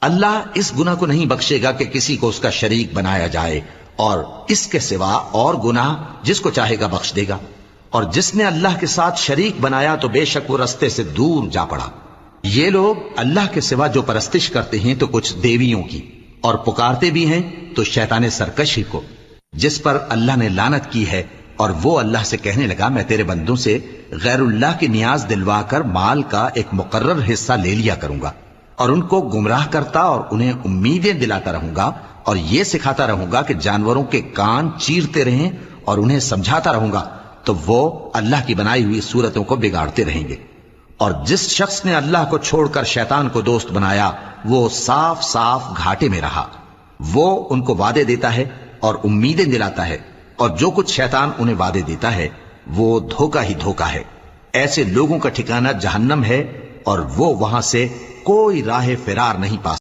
اللہ اس گناہ کو نہیں بخشے گا کہ کسی کو اس کا شریک بنایا جائے، اور اس کے سوا اور گناہ جس کو چاہے گا بخش دے گا، اور جس نے اللہ کے ساتھ شریک بنایا تو بے شک وہ رستے سے دور جا پڑا۔ یہ لوگ اللہ کے سوا جو پرستش کرتے ہیں تو کچھ دیویوں کی، اور پکارتے بھی ہیں تو شیطان سرکشی کو، جس پر اللہ نے لعنت کی ہے، اور وہ اللہ سے کہنے لگا میں تیرے بندوں سے غیر اللہ کی نیاز دلوا کر مال کا ایک مقرر حصہ لے لیا کروں گا، اور ان کو گمراہ کرتا اور انہیں امیدیں دلاتا رہوں گا، اور یہ سکھاتا رہوں گا کہ جانوروں کے کان چیرتے رہیں، اور انہیں سمجھاتا رہوں گا، تو وہ اللہ کی بنائی ہوئی صورتوں کو بگاڑتے رہیں گے۔ اور جس شخص نے اللہ کو چھوڑ کر شیطان کو دوست بنایا وہ صاف صاف گھاٹے میں رہا۔ وہ ان کو وعدے دیتا ہے اور امیدیں دلاتا ہے، اور جو کچھ شیطان انہیں وعدے دیتا ہے وہ دھوکہ ہی دھوکہ ہے۔ ایسے لوگوں کا ٹھکانہ جہنم ہے، اور وہ وہاں سے کوئی راہ فرار نہیں پا